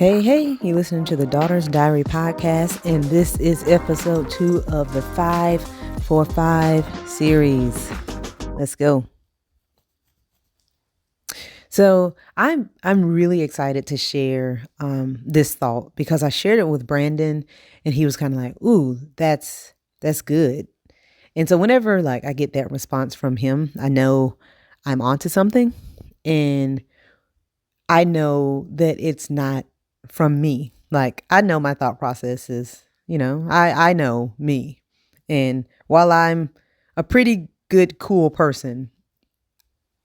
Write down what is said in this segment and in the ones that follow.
Hey, you listening to the Daughter's Diary podcast, and this is episode 2 of the 545 series. Let's go. So I'm really excited to share this thought because I shared it with Brandon, and he was kind of like, "Ooh, that's good." And so whenever like I get that response from him, I know I'm onto something, and I know that it's not from me. Like I know my thought process is, I know me. And while I'm a pretty good, cool person,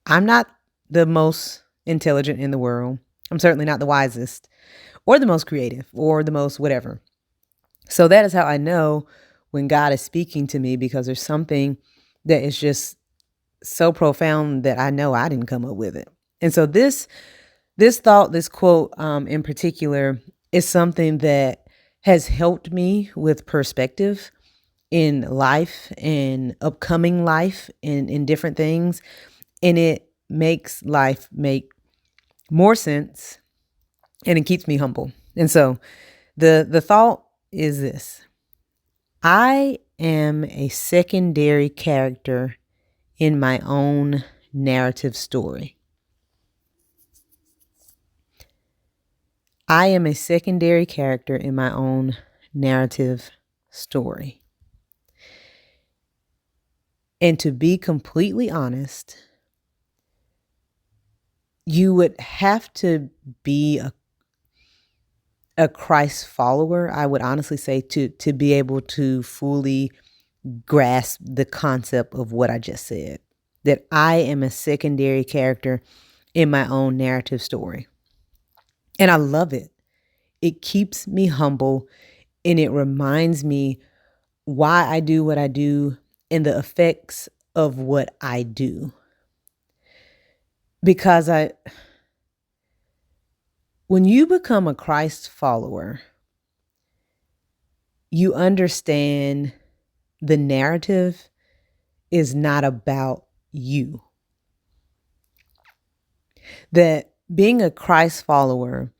I'm not the most intelligent in the world. I'm certainly not the wisest or the most creative or the most whatever. So that is how I know when God is speaking to me, because there's something that is just so profound that I know I didn't come up with it. And so this thought, this quote in particular, is something that has helped me with perspective in life and upcoming life and in different things. And it makes life make more sense, and it keeps me humble. And so the thought is this: I am a secondary character in my own narrative story. I am a secondary character in my own narrative story. And to be completely honest, you would have to be a Christ follower, I would honestly say, to be able to fully grasp the concept of what I just said. That I am a secondary character in my own narrative story. And I love it. It keeps me humble, and it reminds me why I do what I do and the effects of what I do. Because when you become a Christ follower, you understand the narrative is not about you. That being a Christ follower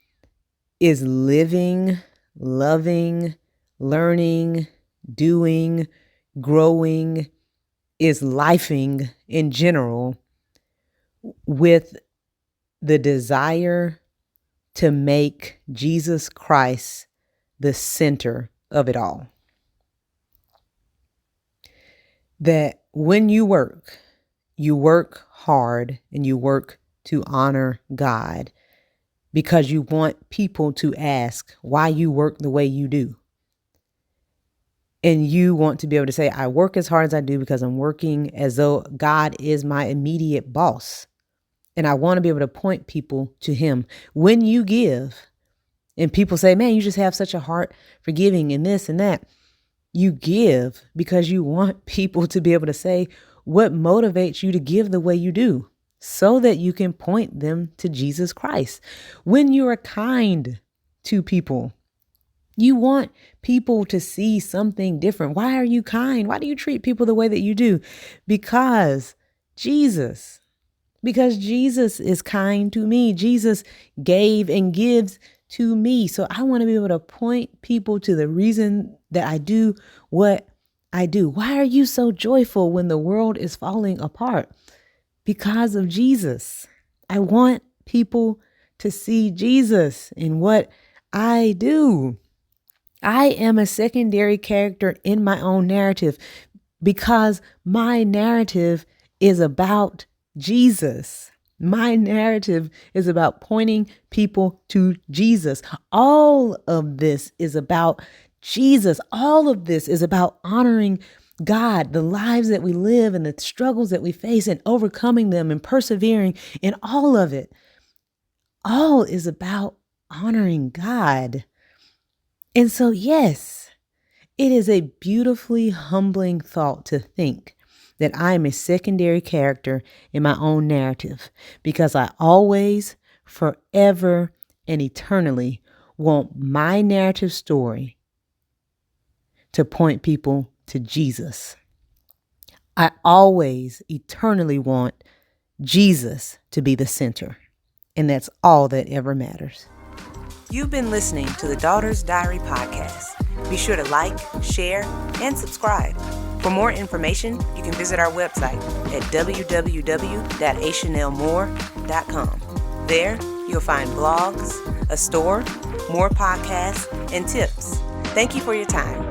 is living, loving, learning, doing, growing, is lifing in general with the desire to make Jesus Christ the center of it all. That when you work hard and you work to honor God because you want people to ask why you work the way you do. And you want to be able to say, I work as hard as I do because I'm working as though God is my immediate boss. And I want to be able to point people to him. When you give and people say, man, you just have such a heart for giving and this and that. You give because you want people to be able to say what motivates you to give the way you do, so that you can point them to Jesus Christ. When you are kind to people, you want people to see something different. Why are you kind? Why do you treat people the way that you do? Because Jesus is kind to me. Jesus gave and gives to me. So I want to be able to point people to the reason that I do what I do. Why are you so joyful when the world is falling apart? Because of Jesus. I want people to see Jesus in what I do. I am a secondary character in my own narrative because my narrative is about Jesus. My narrative is about pointing people to Jesus. All of this is about Jesus. All of this is about honoring God, the lives that we live and the struggles that we face and overcoming them and persevering in all of it. All is about honoring God. And so, yes, it is a beautifully humbling thought to think that I am a secondary character in my own narrative because I always, forever, and eternally want my narrative story to point people to Jesus. I always eternally want Jesus to be the center, and that's all that ever matters. You've been listening to the Daughter's Diary podcast. Be sure to like, share, and subscribe. For more information, you can visit our website at www.achanelmore.com. There, you'll find blogs, a store, more podcasts, and tips. Thank you for your time.